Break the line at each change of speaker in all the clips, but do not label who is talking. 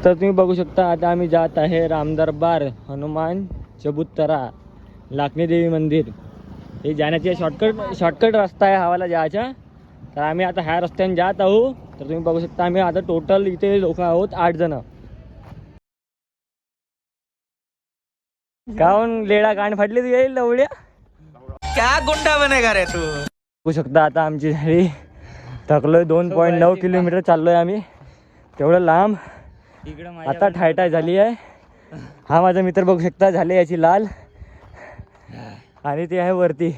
तर तुम्ही बघू शकता आता आम्ही जात आहे रामदरबार हनुमान चबुतरा लाखनी देवी मंदिर. हे जाण्याची शॉर्टकट रस्ता आहे हवाला जायचा. तर आम्ही आता ह्या रस्त्याने जात आहोत. तर तुम्ही बघू शकता आम्ही आता टोटल इथे लोक आहोत 8 जण. काहून लेडा कान फाटली तू येईल लवड्या
क्या गुंडा बनेगा रे तू.
बघू शकता आता आमची झाली थकलोय 2.9 किलोमीटर चाललोय आम्ही तेवढं लांब. आता ठायटाय झाली आहे. हा माझा मित्र बघू शकता झाले याची लाल आणि ते आहे वरती.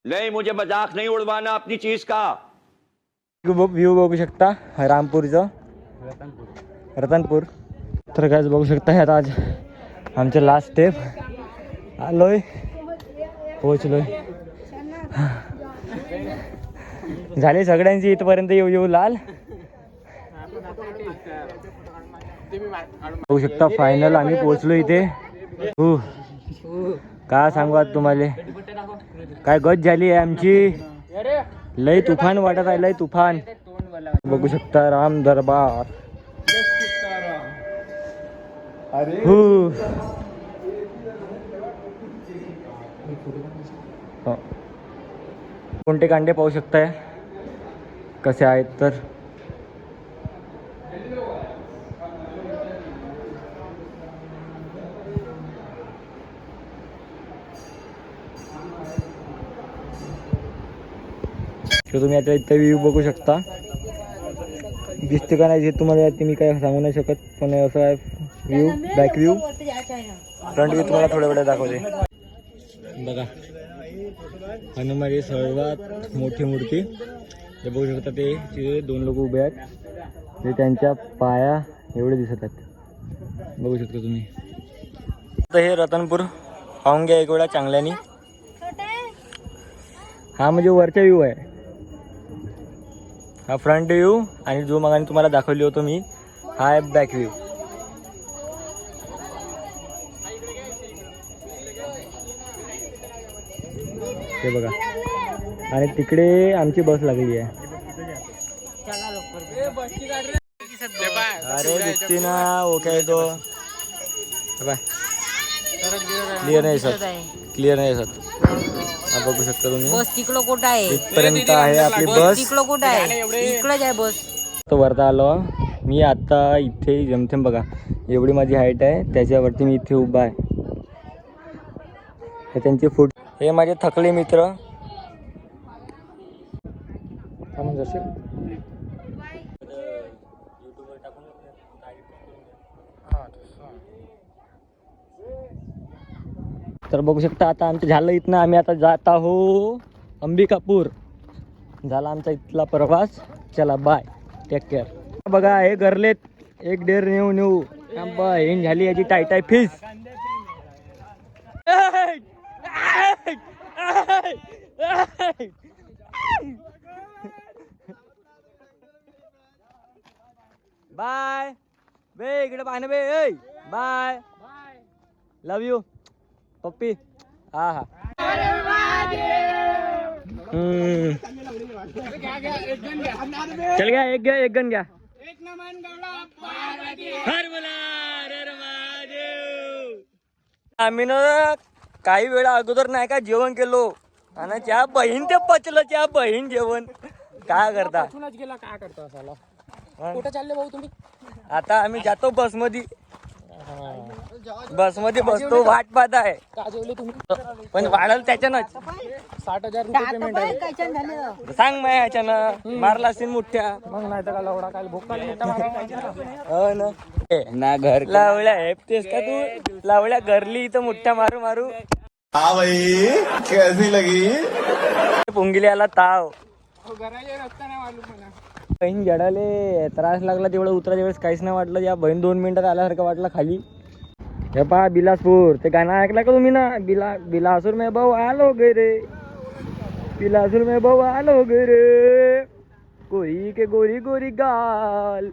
नहीं मुझे मजाक नहीं उड़वाना अपनी चीज का.
व्ह्यू बघू शकता रामपूरचं रतनपूर. तर काय बघू शकता हे आता आज आमचं लास्ट स्टेप आलोय पोहोचलोय. झाले सगळ्यांची इथपर्यंत येऊ येऊ लाल. बघू शकता फायनल आम्ही पोहोचलो इथे. काय सांगू आज तुम्हाला काय गत झाली आहे आमची. लय तुफान वाटत आहे लय तुफान. बघू शकता राम दरबार. कोणते कांडे पाहू शकताय कसे आहेत. तर तुम्ही आता इथे व्ह्यू बघू शकता. दिसते का नाही तुम्हाला ते मी काय सांगू नाही शकत. पण असं आहे view back view. Front view तुम्हाला थोड्या वेळा दाखवते. बघा हनुमानची सर्वात मोठी मूर्ती ते बघू शकता. ते तिथे 2 लोक उभे आहेत. ते त्यांच्या पाया एवढे दिसत आहेत बघू शकता तुम्ही. आता हे रतनपूर पाहून घ्या एक वेळा चांगल्यानी. हा म्हणजे वरचा व्ह्यू आहे. हा फ्रंट व्ह्यू आणि जो मगाने तुम्हाला दाखवली होतो मी हा आहे बॅक व्ह्यू. ते बघा आणि तिकडे आमची बस लागली आहे. अरे दिसती ना ओके तो क्लिअर नाही सर क्लिअर नाही सर. हा बघू शकता तुम्ही
बस तिकडं कुठं आहे.
इथपर्यंत आहे आपली बस.
तिकडं कुठं आहे इकडंच आहे बस.
तो वरता आलो मी आता इथे जमथेम बघा एवढी माझी हाईट आहे त्याच्यावरती मी इथे उभा आहे. हे त्यांचे फूट हे माझे थकले मित्र. तर बघू शकता आता आमचं झालं इथनं. आम्ही आता जात आहो अंबिकापूर. झाला आमचा इथला प्रवास. चला बाय टेक केअर. बघा हे गरलेत 1.5 नेऊ हेन झाली याची टाय फिश. बाय बे इकडे पाहणं बे. बाय लव यू पप्पी. हा हा चल गया एक गन घ्या. आम्ही ना काही वेळा अगोदर नाही का जेवण केलो आणि त्या बहीण ते पचलं. त्या बहीण जेवण काय करता
गेला काय करता असाला. कुठे चालले भाऊ तुम्ही.
आता आम्ही जातो बसमध्ये. बसमध्ये बसतो वाट पाहत आहे. पण वाढल त्याच्यानंच
60,000 रुपये पेमेंट आहे.
सांग मग ह्याच्यानं मारला असेल मुठ्या.
मग नाही तर का लवडा काय भोका
हो ना घर लावल्या हेपतेस का तू. लावल्या घरली इथं मुठ्या मारू मारू.
हाँ भाई कैसी लगी.
पुंगिली आला ताव. बहीण जडाले त्रास लागला तेवढं उतराच्या वेळेस काहीच नाही वाटलं. या बहीण 2 मिनिटात आल्यासारखं वाटलं खाली. हे पहा बिलासपूर ते गाणं ऐकलं का तुम्ही ना. बिलासपूर में भाऊ आलो गे रे. बिलासपूर में भाऊ आलो गे रे. गोरी के गोरी गोरी गाल.